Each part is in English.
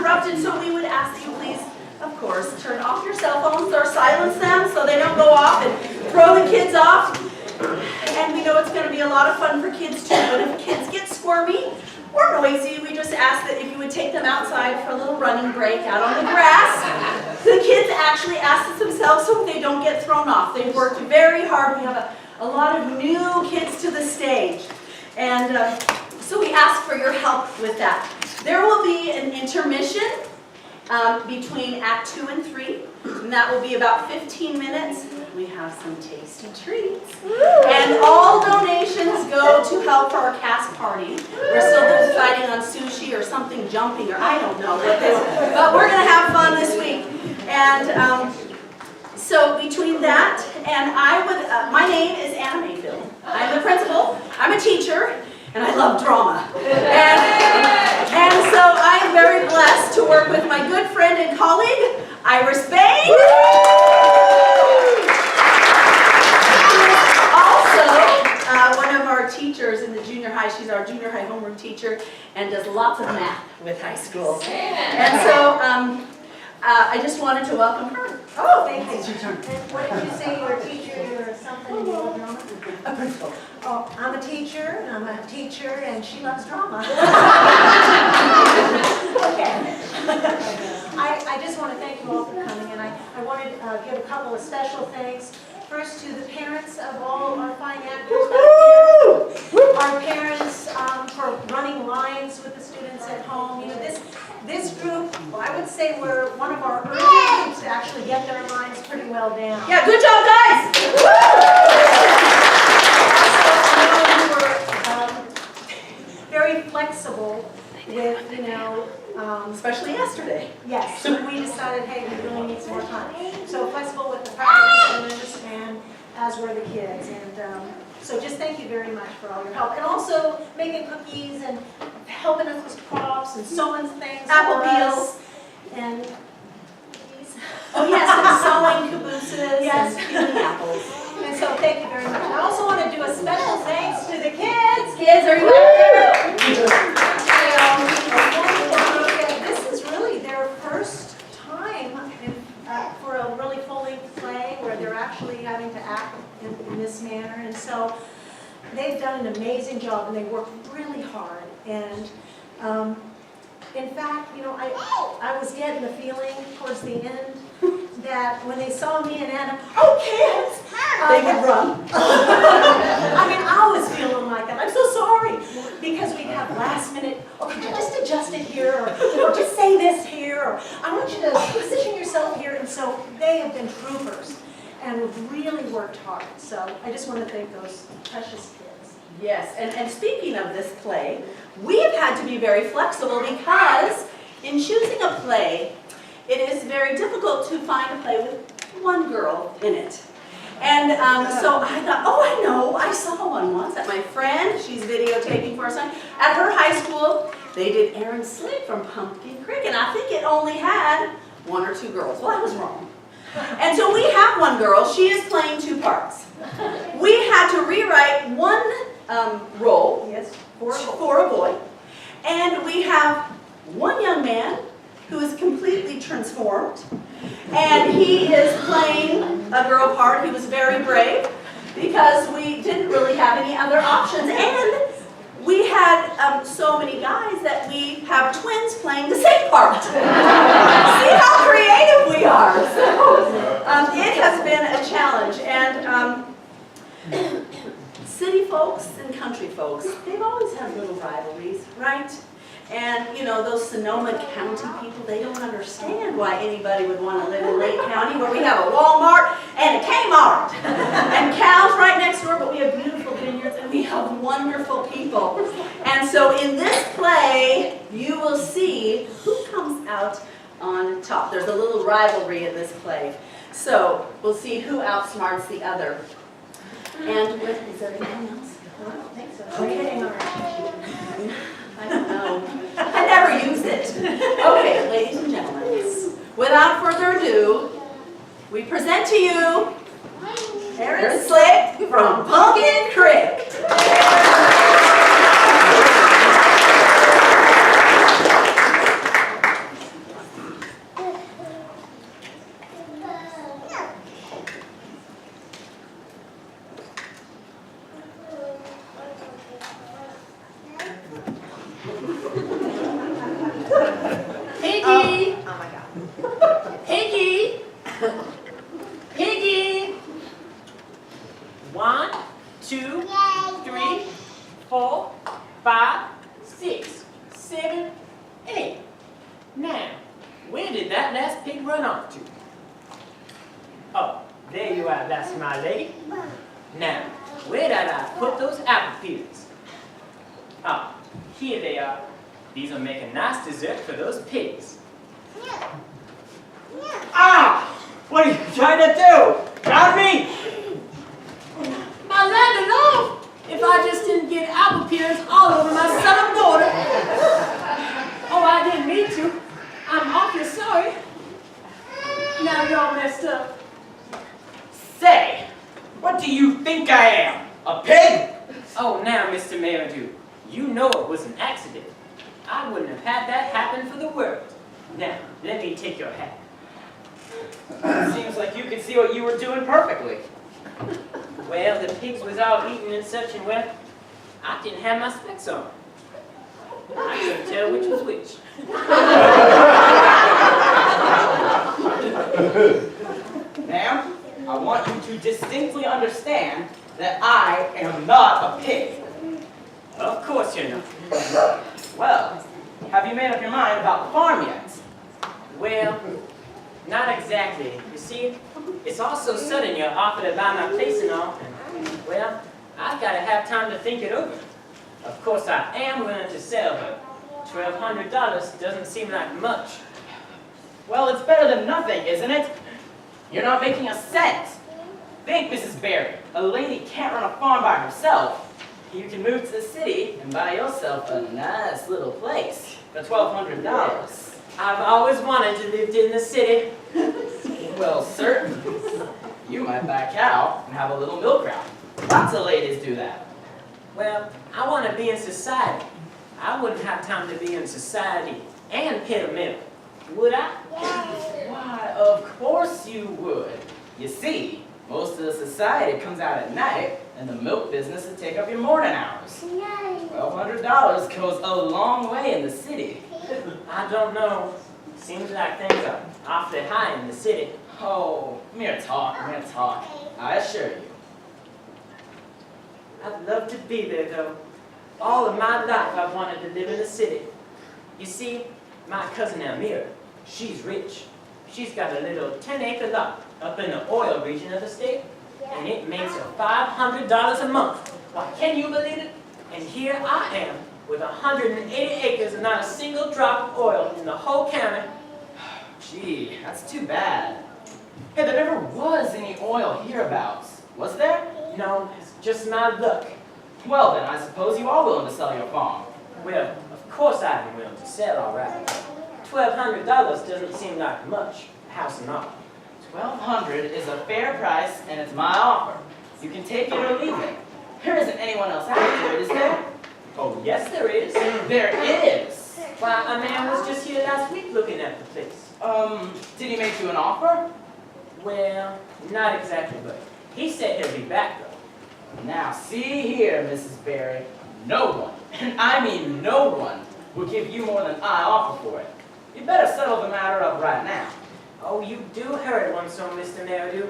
interrupted, so we would ask that you please, of course, turn off your cell phones or silence them so they don't go off and throw the kids off. And we know it's going to be a lot of fun for kids too, but if kids get squirmy or noisy, we just ask that if you would take them outside for a little running break out on the grass. The kids actually ask this themselves so they don't get thrown off. They've worked very hard. We have a lot of new kids to the stage. And so we ask for your help with that. There will be an intermission between Act 2 and 3, and that will be about 15 minutes. We have some tasty treats. And all donations go to help for our cast party. We're still deciding on sushi or something jumping, or I don't know what this, but we're going to have fun this week. And so between that and my name is Anna Mayfield. I'm the principal, I'm a teacher, and I love drama. And so I am very blessed to work with my good friend and colleague, Iris Bain. Also, one of our teachers in the junior high. She's our junior high homeroom teacher and does lots of math with high school. And so I just wanted to welcome her. Oh, thank you. What did you say? You're a teacher or something? You love drama? A principal. Oh, I'm a teacher, and she loves drama. Okay. I just want to thank you all for coming, and I want to give a couple of special thanks. First to the parents of all our fine actors back here. Our parents for running lines with the students at home. You know, this group, well, I would say we're one of our early groups to actually get their lines pretty well down. Yeah, good job, guys! Also, we were very flexible with, especially yesterday. yes, so we decided, hey, we really need some more time. So flexible with the practice and as were the kids. And so just thank you very much for all your help. And also making cookies and helping us with props and sewing things. Apple for peels. us. And cookies. Oh yes, and sewing cabooses Yes. and peeling apples. And so thank you very much. I also want to do a special thanks to the kids. Kids, are you out there? This is really their first time for a really full-length play where they're actually having to act in this manner. And so they've done an amazing job, and they worked really hard. And in fact, I was getting the feeling towards the end that when they saw me and Anna, okay, They would run. I was feeling like that. I'm so sorry, because we'd have last minute, okay, just adjust it here, or just say this here, or I want you to position yourself here. And so they have been troopers and have really worked hard. So I just want to thank those precious kids. Yes, and speaking of this play, we have had to be very flexible because in choosing a play, it is very difficult to find a play with one girl in it. And so I thought, oh, I know, I saw one once at my friend, she's videotaping for us. At her high school, they did Aaron1 from Pumpkin Creek, and I think it only had 1 or 2 girls. Well, I was wrong. And so we have one girl, she is playing 2 parts. We had to rewrite one role for a boy, and we have one young man who is completely transformed, and he is playing a girl part. He was very brave because we didn't really have any other options, and we had so many guys that we have twins playing the same part. See how creative we are. So it has been a challenge, and city folks and country folks, they've always had little rivalries, right? And, those Sonoma County people, they don't understand why anybody would want to live in Lake County, where we have a Walmart and a Kmart and cows right next door, but we have beautiful vineyards and we have wonderful people. And so in this play, you will see who comes out on top. There's a little rivalry in this play. So we'll see who outsmarts the other. And is there anything else? I don't think so. Okay. I don't know. I never use it. Okay, ladies and gentlemen, without further ado, we present to you Aaron1 from Pumpkin Creek. Piggy! Piggy! 1, 2, 3, 4, 5, 6, 7, 8. Now, where did that last pig run off to? Oh, there you are, that's my lady. Now, where did I put those apple peels? Ah, here they are. These will make a nice dessert for those pigs. Ah! What are you trying to do? Got me? I landed off! If I just didn't get apple peels all over my southern border. Oh, I didn't mean to. I'm awfully sorry. Now you're all messed up. Say, what do you think I am? A pig? Oh, now, Mr. Merridew, you know it was an accident. I wouldn't have had that happen for the world. Now, let me take your hat. Seems like you could see what you were doing perfectly. Well, the pigs was all eating and such, and well, I didn't have my specs on. I couldn't tell which was which. Ma'am, I want you to distinctly understand that I am not a pig. Of course you're not. Well, have you made up your mind about the farm yet? Well, not exactly. You see, it's all so sudden you're offered to buy my place and all, and, well, I've got to have time to think it over. Of course, I am willing to sell, but $1,200 doesn't seem like much. Well, it's better than nothing, isn't it? You're not making a cent. Think, Mrs. Barry, a lady can't run a farm by herself. You can move to the city and buy yourself a nice little place for $1,200. I've always wanted to live in the city. Well, certainly. You might buy a cow and have a little milk route. Lots of ladies do that. Well, I want to be in society. I wouldn't have time to be in society and pet a milk, would I? Why, of course you would. You see, most of the society comes out at night, and the milk business would take up your morning hours. $1,200 goes a long way in the city. I don't know. Seems like things are awfully high in the city. Oh, mere talk, I assure you. I'd love to be there, though. All of my life I've wanted to live in the city. You see, my cousin Elmira, she's rich. She's got a little 10-acre lot up in the oil region of the state, and it makes her $500 a month. Why, can you believe it? And here I am with 180 acres and not a single drop of oil in the whole county. Gee, that's too bad. Hey, there never was any oil hereabouts, was there? No, it's just my luck. Well then, I suppose you are willing to sell your farm. Well, of course I'd be willing to sell, all right. $1,200 doesn't seem like much, house and all. $1,200 is a fair price, and it's my offer. You can take it or leave it. There isn't anyone else after it, is there? Oh, yes there is. There is. Why, a man was just here last week looking at the place. Did he make you an offer? Well, not exactly, but he said he'll be back, though. Now, see here, Mrs. Barry. No one, and I mean no one, will give you more than I offer for it. You better settle the matter up right now. Oh, you do heard one so, Mr. Merridew.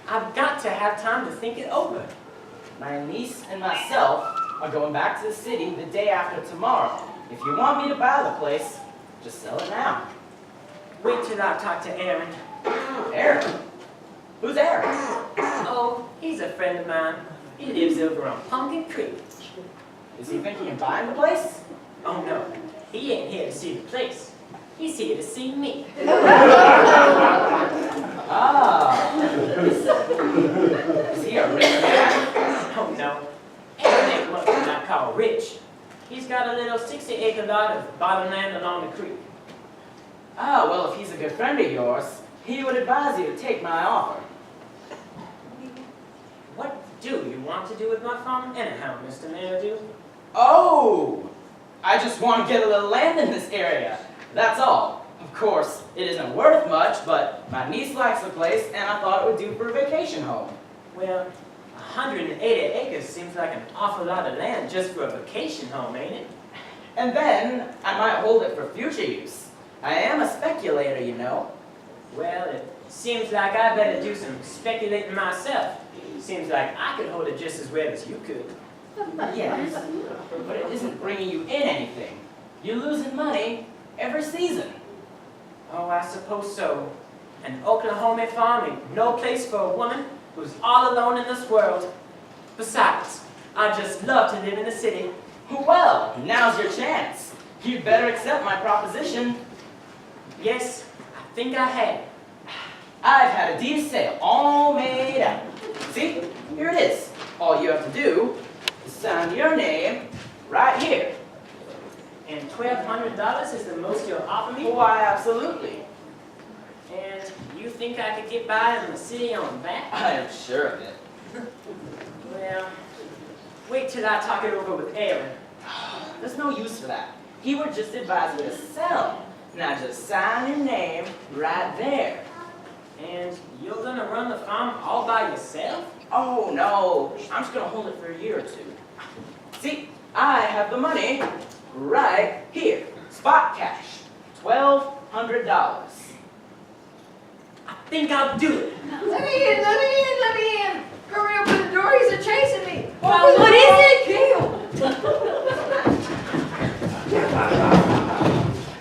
I've got to have time to think it over. My niece and myself are going back to the city the day after tomorrow. If you want me to buy the place, just sell it now. Wait till I talk to Aaron. Aaron? Who's Aaron? Oh, he's a friend of mine. He lives over on Pumpkin Creek. Is he thinking of buying the place? Oh, no. He ain't here to see the place. He's here to see me. Ah. Is he a rich man? Oh, no. Aaron ain't what I call rich. He's got a little 60-acre lot of bottomland along the creek. Ah, well, if he's a good friend of yours, he would advise you to take my offer. What do you want to do with my farm anyhow, Mr. Merridew? Oh! I just want to get a little land in this area. That's all. Of course, it isn't worth much, but my niece likes the place, and I thought it would do for a vacation home. Well, 180 acres seems like an awful lot of land just for a vacation home, ain't it? And then, I might hold it for future use. I am a speculator, you know. Well, it seems like I better do some speculating myself. Seems like I could hold it just as well as you could. Yes, but it isn't bringing you in anything. You're losing money every season. Oh, I suppose so. An Oklahoma farm ain't no place for a woman who's all alone in this world. Besides, I just love to live in the city. Well, now's your chance. You'd better accept my proposition. Yes, I think I have. I've had a deed of sale all made out. See, here it is. All you have to do is sign your name right here. And $1,200 is the most you'll offer me? Why, absolutely. And you think I could get by in the city on that? I am sure of it. Well, wait till I talk it over with Aaron. There's no use for that. He would just advise me to sell. Now just sign your name right there. And you're gonna run the farm all by yourself? Oh no, I'm just gonna hold it for a year or two. See, I have the money right here. Spot cash, $1,200. I think I'll do it. Let me in, let me in, let me in. Hurry, open the door, he's chasing me. Well, what is it?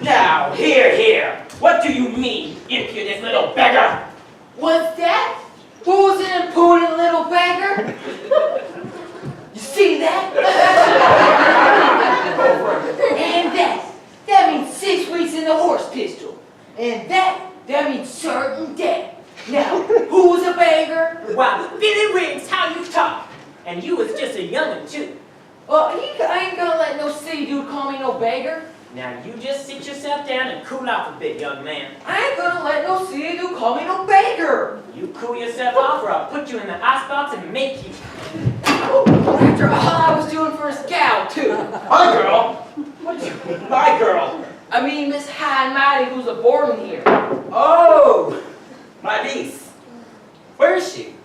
Now, here. What do you mean, impudent little beggar? What's that? Who's an impudent little beggar? You see that? And that means 6 weeks in the horse pistol. And that means certain death. Now, who's a beggar? Wow, Billy Riggs, how you talk. And you was just a young'un too. Well, I ain't gonna let no city dude call me no beggar. Now you just sit yourself down and cool off a bit, young man. I ain't gonna let no city dude call me no beggar. You cool yourself off or I'll put you in the icebox and make you. After all I was doing for his gal, too. My girl? What do you mean, my girl? I mean, Miss High and Mighty, who's a boarding here. Oh, my niece. Where is she?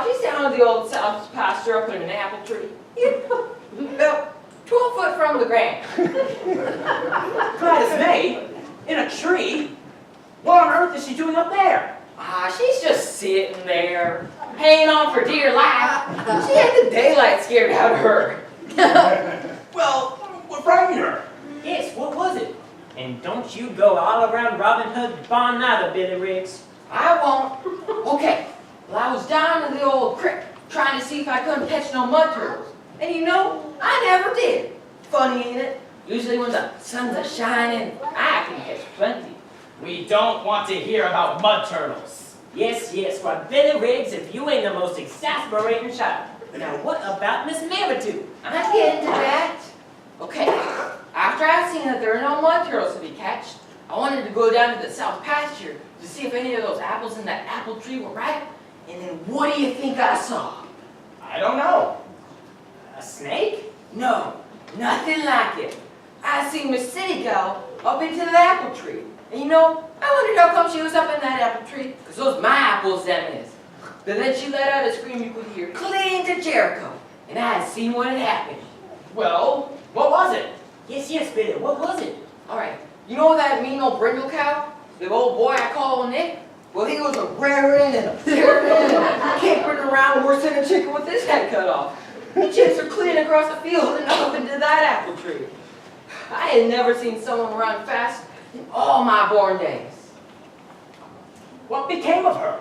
She's down in the old south pasture up in an apple tree. About 12 foot from the ground. Gladys May? In a tree? What on earth is she doing up there? She's just sitting there, hanging on for dear life. She had the daylight scared out of her. Well, what frightened her? Yes, what was it? And don't you go all around Robin Hood barn neither, Billy Riggs. I won't. Okay, well, I was down in the old creek trying to see if I couldn't catch no mud turtles. And you know, I never did. Funny, ain't it? Usually when the sun's a-shining, I can catch plenty. We don't want to hear about mud turtles. Yes, why Billy Riggs, if you ain't the most exasperating child. Now what about Miss Merridew? I'm getting to that. Okay, after I've seen that there are no mud turtles to be catched, I wanted to go down to the south pasture to see if any of those apples in that apple tree were ripe. And then what do you think I saw? I don't know. A snake? No, nothing like it. I seen Miss City Gal up into the apple tree. And you know, I wondered how come she was up in that apple tree. Because those my apples, them is. But then she let out a scream you could hear clean to Jericho. And I had seen what had happened. Well, what was it? Yes, Billy, what was it? Alright, you know that mean old brindle cow? The old boy I call Nick? Well, he was a raring and a tearing and capering around worse than a chicken with his head cut off. He chased her clean across the field and up into that apple tree. I had never seen someone run fast in all my born days. What became of her?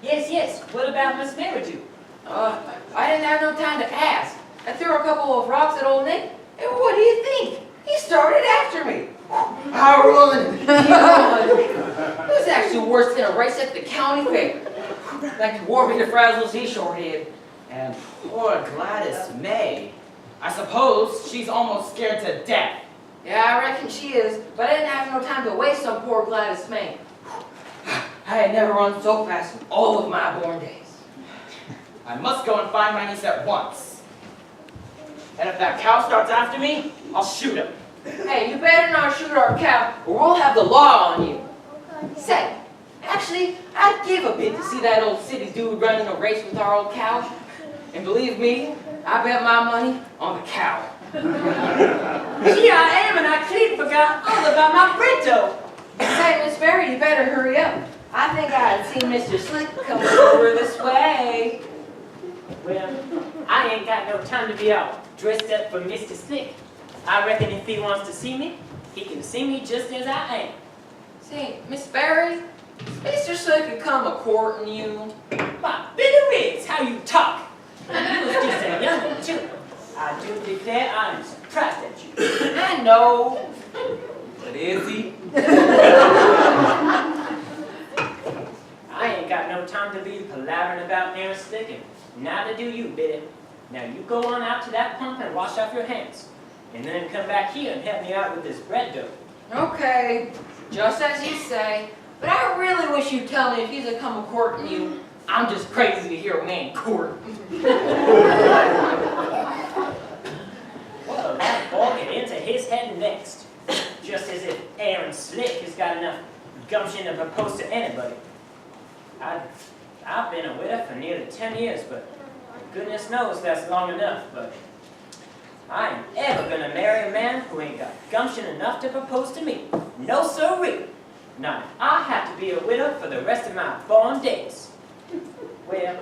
Yes, what about Miss Merridew? I didn't have no time to ask. I threw a couple of rocks at old Nick, and what do you think? He started after me. I run. He run. It was actually worse than a race at the county fair. That wore me to frazzles he sure did. And poor Gladys May. I suppose she's almost scared to death. Yeah, I reckon she is, but I didn't have no time to waste on poor Gladys May. I had never run so fast in all of my born days. I must go and find my niece at once. And if that cow starts after me, I'll shoot him. Hey, you better not shoot our cow, or we'll have the law on you. Say, actually, I'd give a bit to see that old city dude running a race with our old cow. And believe me, I bet my money on the cow. Here I am and I clean forgot all about my Brito. Say, Miss Berry, you better hurry up. I think I had seen Mr. Slick coming over this way. Well, I ain't got no time to be out dressed up for Mr. Slick. I reckon if he wants to see me, he can see me just as I am. Say, Miss Berry, Mr. Slick could come a-courting you. My Billy Riggs, how you talk! You was just a young one, too. I do declare I am surprised at you. I know. But is he? I ain't got no time to be palavering about Aaron Slick, and neither do you, Billy. Now you go on out to that pump and wash off your hands. And then come back here and help me out with this bread dough. Okay, just as you say. But I really wish you'd tell me if he's a come a-courting you. I'm just crazy to hear a man court. Well, that ball get into his head next. Just as if Aaron Slick has got enough gumption to propose to anybody. I've been a widow for nearly 10 years, but goodness knows that's long enough, but I ain't ever gonna marry a man who ain't got gumption enough to propose to me. No sirree. Not if I have to be a widow for the rest of my born days. Well,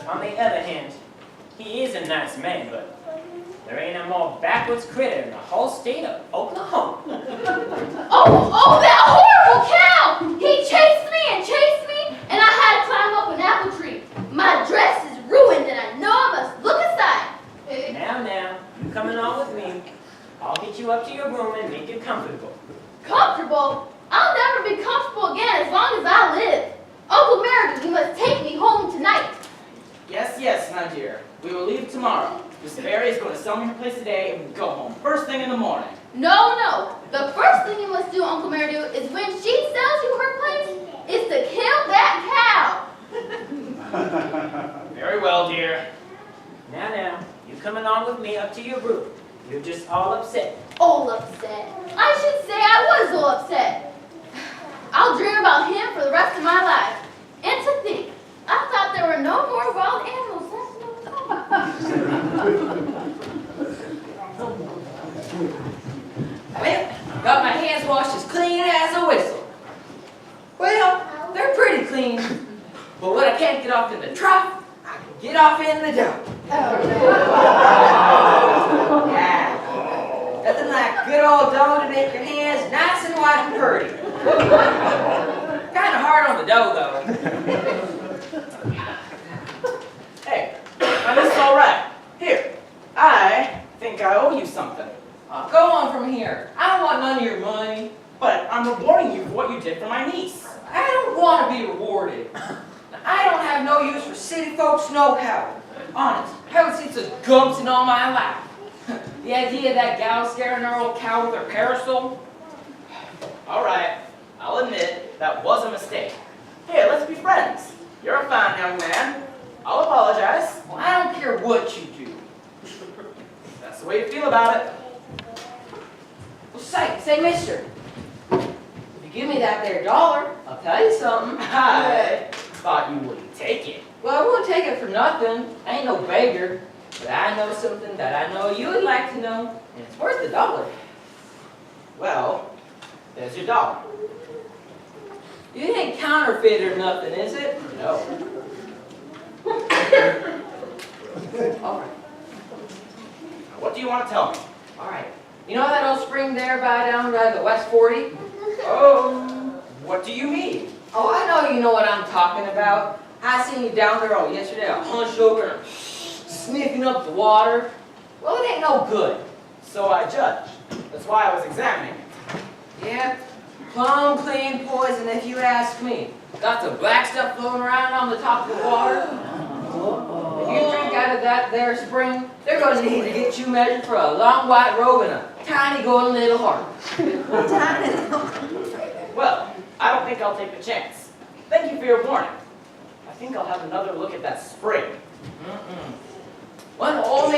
on the other hand, he is a nice man, but there ain't a more backwards critter in the whole state of Oklahoma. Oh, that horrible cow! He chased me, and I had to climb up an apple tree. My dress is ruined, and I know I must look aside. Now, you coming on with me. I'll get you up to your room and make you comfortable. Comfortable? I'll never be comfortable again as long as I live. Uncle Meredith, you must take me home tonight. Yes, my dear. We will leave tomorrow. Miss Berry is going to sell me her place today and we'll go home first thing in the morning. No. The first thing you must do, Uncle Meredith, is when she sells you her place, is to kill that cow. Very well, dear. Now, you coming on with me up to your room. You're just all upset. All upset. I should say I was all upset. I'll dream about him for the rest of my life. And to think, I thought there were no more wild animals left in Well, got my hands washed as clean as a whistle. Well, they're pretty clean. But what I can't get off in the trough, I can get off in the dough. Yeah. Nothing like good old dough to make your hands nice and white and pretty. Kind of hard on the dough, though. Hey, now this is all right. Here, I think I owe you something. Go on from here. I don't want none of your money. But I'm rewarding you for what you did for my niece. I don't want to be rewarded. I don't have no use for city folks no how. Honest, I haven't seen such gumps in all my life. The idea of that gal scaring her old cow with her parasol. All right, I'll admit that was a mistake. Here, let's be friends. You're a fine young man. I'll apologize. Well, I don't care what you do. That's the way you feel about it. Well, say, mister, if you give me that there $1, I'll tell you something. I thought you wouldn't take it. Well, I won't take it for nothing. I ain't no beggar. But I know something that I know you would like to know, and it's worth $1. Well, there's your $1. You ain't counterfeit or nothing, is it? No. All right. What do you want to tell me? All right. You know that old spring there down by the West 40? Oh, what do you mean? Oh, I know you know what I'm talking about. I seen you down there yesterday, hunched over and sniffing up the water. Well, it ain't no good. So I judged. That's why I was examining it. Yeah, plumb clean poison if you ask me. Got some black stuff floating around on the top of the water. If you drink out of that there spring, they're going to need to get you measured for a long white robe and a tiny golden little heart. Well, I don't think I'll take the chance. Thank you for your warning. I think I'll have another look at that spring. One of old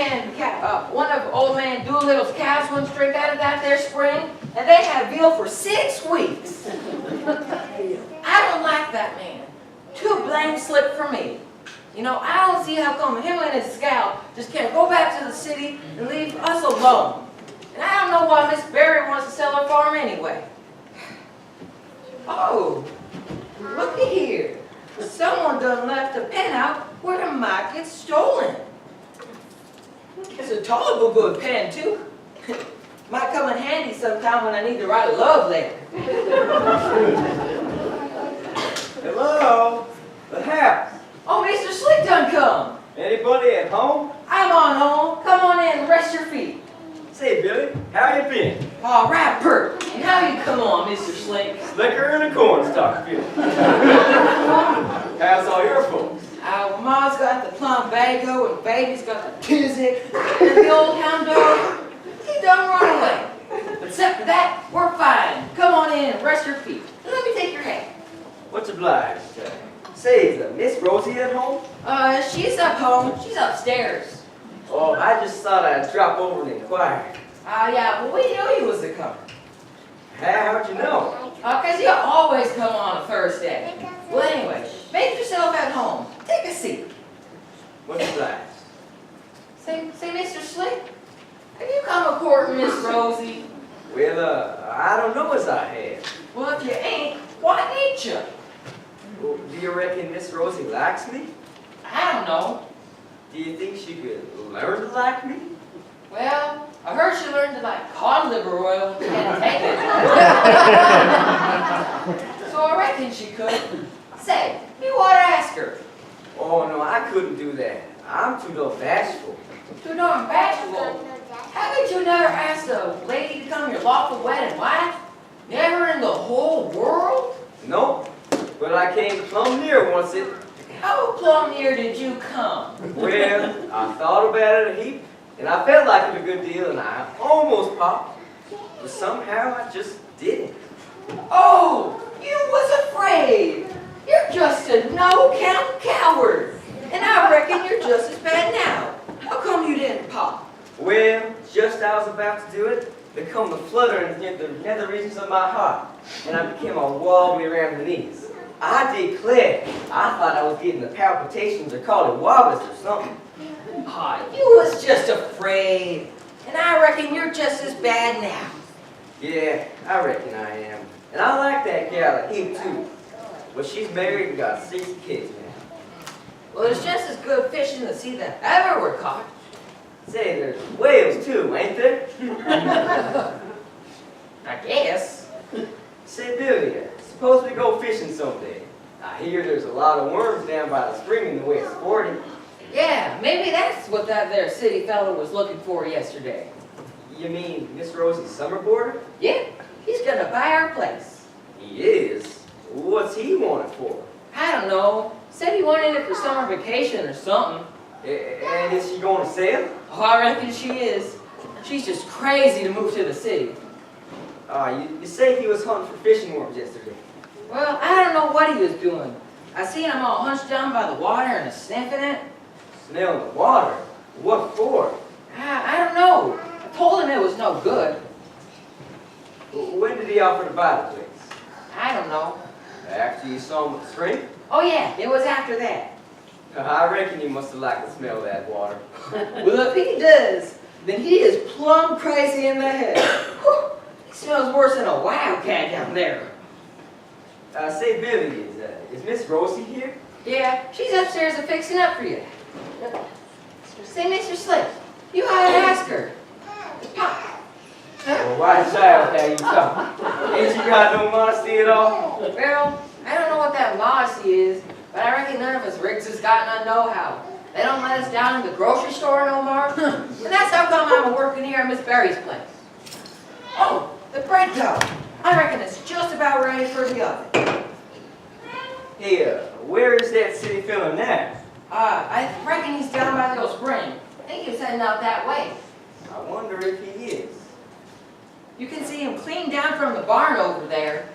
man Doolittle's cows once drank out of that there spring, and they had veal for 6 weeks. I don't like that man. Too blame slick for me. You know, I don't see how come him and his scout just can't go back to the city and leave us alone. And I don't know why Miss Berry wants to sell her farm anyway. Oh, looky here. Someone done left a pen out where it might get stolen. It's a tolerable good pen, too. Might come in handy sometime when I need to write a love letter. Hello? The house. Oh, Mr. Slick done come. Anybody at home? I'm on home. Come on in and rest your feet. Say, Billy, how you been? All right, Bert. And how you come on, Mr. Slick? Slicker in a cornstalk, Billy. How's all your folks? Well, Ma's got the plumbago and baby's got the tizzy. And the old hound dog, he done run away. But except for that, we're fine. Come on in and rest your feet. Let me take your hand. What's obliged? Say, is Miss Rosie at home? She's up home. She's upstairs. Oh, I just thought I'd drop over and inquire. Yeah, but we knew you was a comer. How'd you know? 'Cause you always come on a Thursday. Well, anyway, make yourself at home. Take a seat. What's obliged? Say, Mr. Slick, have you come a courting Miss Rosie? Well, I don't know as I have. Well, if you ain't, why ain't you? Well, do you reckon Miss Rosie likes me? I don't know. Do you think she could learn to like me? Well, I heard she learned to like cod liver oil and take it. So I reckon she could. Say, you ought to ask her. Oh, no, I couldn't do that. I'm too little bashful. Too darn bashful. Haven't you never asked a lady to become your lawful wedded wife? Never in the whole world? Nope, but I came plumb near once it. How plumb near did you come? Well, I thought about it a heap, and I felt like it a good deal, and I almost popped, but somehow I just didn't. Oh, you was afraid. You're just a no-count coward. And I reckon you're just as bad now. How come you didn't pop? Well, just as I was about to do it, there come the fluttering in the nether regions of my heart, and I became all wobbly around the knees. I declare, I thought I was getting the palpitations or call it wobbles or something. You was just afraid. And I reckon you're just as bad now. Yeah, I reckon I am. And I like that gal a heap too. But she's married and got 6 kids now. Well, there's just as good fish in the sea that ever were caught. Say, there's whales too, ain't there? I guess. Say, Billy, suppose we go fishing someday. I hear there's a lot of worms down by the spring in the West 40. Yeah, maybe that's what that there city fellow was looking for yesterday. You mean Miss Rosie's summer boarder? Yeah, he's gonna buy our place. He is? What's he want it for? I don't know. Said he wanted it for summer vacation or something. And is she going to sail? Oh, I reckon she is. She's just crazy to move to the city. You say he was hunting for fishing worms yesterday. Well, I don't know what he was doing. I seen him all hunched down by the water and sniffing it. Smelling the water? What for? I don't know. I told him it was no good. When did he offer to buy the place? I don't know. After you saw him at the spring? Oh yeah, it was after that. I reckon you must have liked the smell of that water. Well, if he does, then he is plumb crazy in the head. Whew, he smells worse than a wildcat down there. Say, Billy, is Miss Rosie here? Yeah, she's upstairs fixing up for you. Say, Mr. Slick, you ought to ask her. Well, why child how you talk? Ain't you got no modesty at all? Well, I don't know what that modesty is, but I reckon none of us Riggs has got none know-how. They don't let us down in the grocery store no more. And that's how come I'm working here at Miss Berry's place. Oh, the bread dough. I reckon it's just about ready for the oven. Hey, where is that city fella now? I reckon he's down by the old spring. I think he was heading out that way. I wonder if he is. You can see him clean down from the barn over there.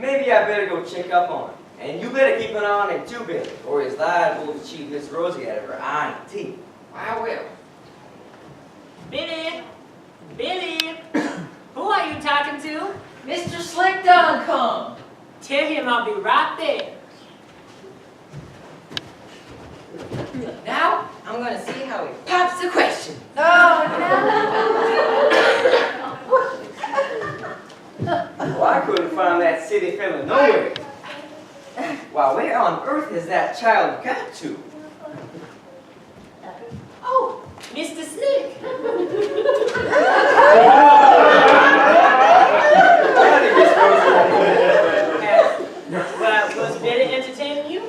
Maybe I better go check up on him. And you better keep an eye on him too, Billy, or he's liable to cheat Miss Rosie out of her eye and teeth. I will. Billy! Billy! Who are you talking to? Mr. Slick done come. Tell him I'll be right there. Now, I'm going to see how he pops the question. Oh, no. Well, I couldn't find that city fella nowhere. Why, where on earth has that child got to? Oh, Mr. Slick. Well, was Billy entertaining you?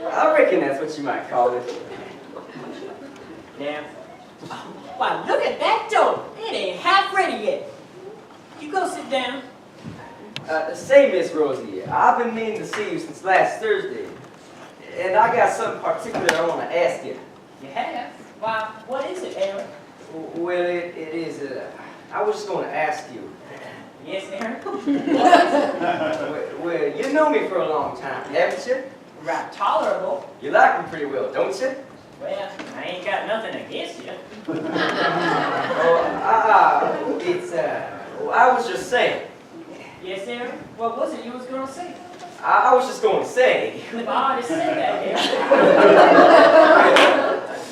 I reckon that's what you might call it. Now, why, look at that door. It ain't half ready yet. You go sit down. Say, Miss Rosie, I've been meaning to see you since last Thursday. And I got something particular I want to ask you. You have? Why, what is it, Aaron? Well, it is, I was just going to ask you. Yes, Aaron? Well, you know me for a long time, haven't you? Right, tolerable. You like me pretty well, don't you? Well, I ain't got nothing against you. I was just saying. Yes, Aaron? What was it you was going to say? I was just going to say. I've already said that, Aaron.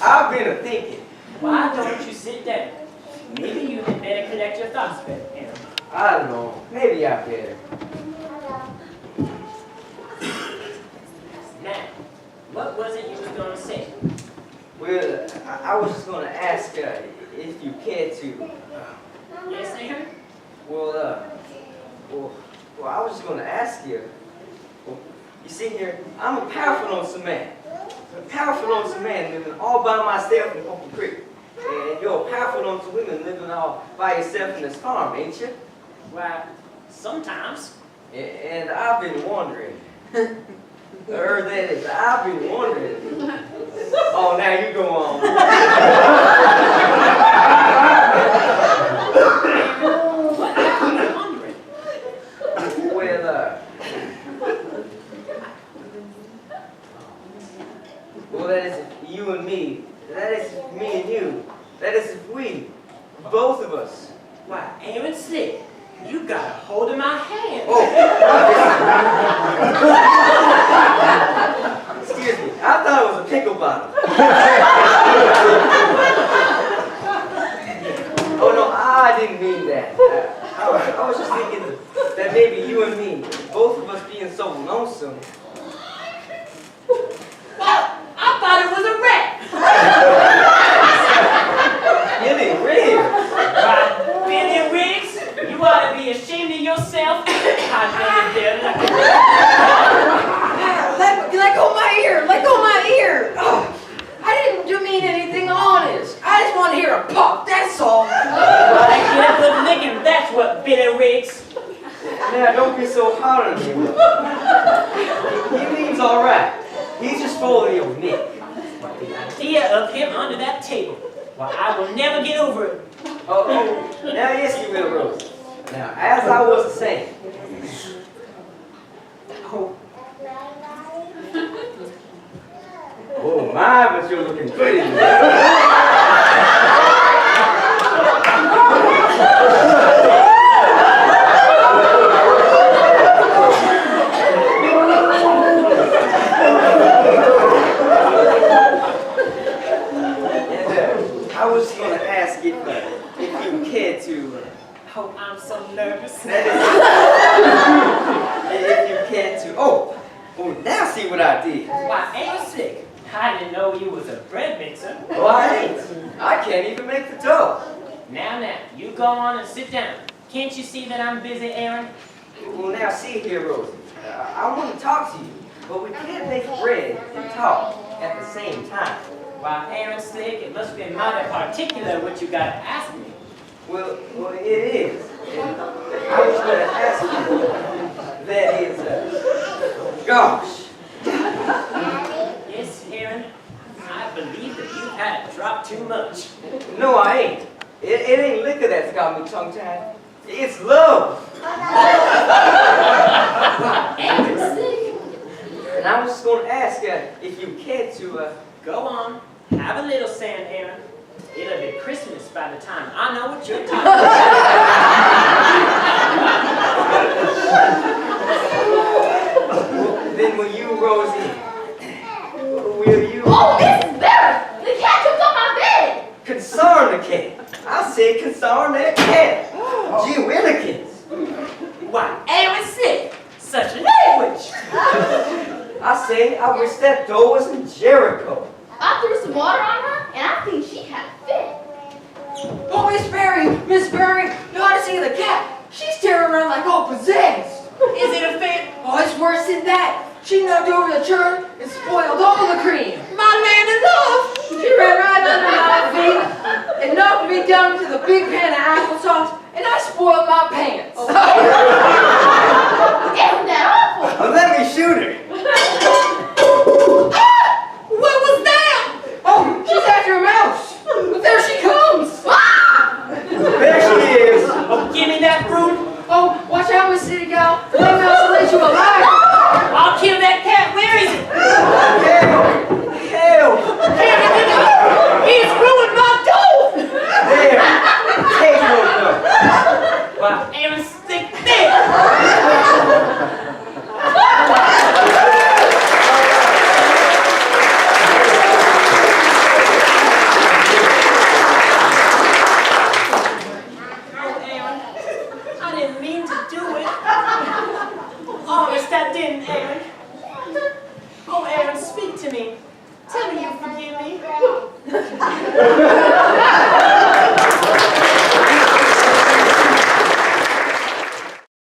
I've been a-thinking. Why don't you sit down? Maybe you had better collect your thoughts better, Aaron. I don't know. Maybe I better. Now, what was it you was going to say? Well, I was just going to ask if you cared to. Yes, Aaron? Well, I was just going to ask you. Well, you see here, I'm a powerful lonesome man. A powerful lonesome man living all by myself in Open Creek. And you're a powerful lonesome woman living all by yourself in this farm, ain't you? Why, sometimes. And I've been wondering. That is, I've been wondering. Oh, now you go on. What happened to wondering? Well, that is you and me. That is me and you. That is if we, both of us. Why, Aaron Slick, you got a hold of my hand. Oh, excuse me. I thought it was a pickle bottle. Oh no, I didn't mean that. I was just thinking that maybe you and me, both of us being so lonesome. Well, I thought it was a rat. Billy Riggs. Why, Billy Riggs, you ought to be ashamed of yourself. I know you did. Let go my ear! Let go my ear! Oh, I didn't mean anything honest. I just want to hear a pop, that's all. Well, I get a good licking, that's what, Billy Riggs. Now, don't be so hard on him. He means all right. He's just full of your Nick. The idea of him under that table. Well, I will never get over it. Oh, now yes you will, Rose. Now, as I was saying. Oh my, but you're looking pretty. I was going to ask if you cared to. Oh, I'm so nervous. That is, if you cared to. Oh, now see what I did. Why, Aaron Slick, I didn't know you was a bread mixer. Well, I ain't. I can't even make the dough. Now, you go on and sit down. Can't you see that I'm busy, Aaron? Well, now see here, Rosie. I want to talk to you, but we can't make bread and talk at the same time. Why, Aaron Slick, it must be mighty particular what you got to ask me. Well, it is. And I was going to ask you. That is, gosh. Yes, Aaron, I believe that you've had a drop too much. No, I ain't. It ain't liquor that's got me tongue-tied. It's love. Aaron Slick. And I was just going to ask if you cared to, Go on, have a little sand, Aaron. It'll be Christmas by the time I know what you're talking about. Then will you, Rosie? Will you? Oh, Mrs. Barrett, the cat jumped on my bed. Concern the cat. I said concern that cat. Gee willikins. Why, Aaron said, such language. I say, I wish that door was in Jericho. I threw some water on her, and I think she had a fit. Oh, Miss Berry, you ought to see the cat. She's tearing around like all possessed. Is it a fit? Oh, it's worse than that. She knocked over the churn and spoiled all the cream. My land of love! She ran right under my feet and knocked me down to the big pan of applesauce, and I spoiled my pants. Isn't that awful? Let me shoot her.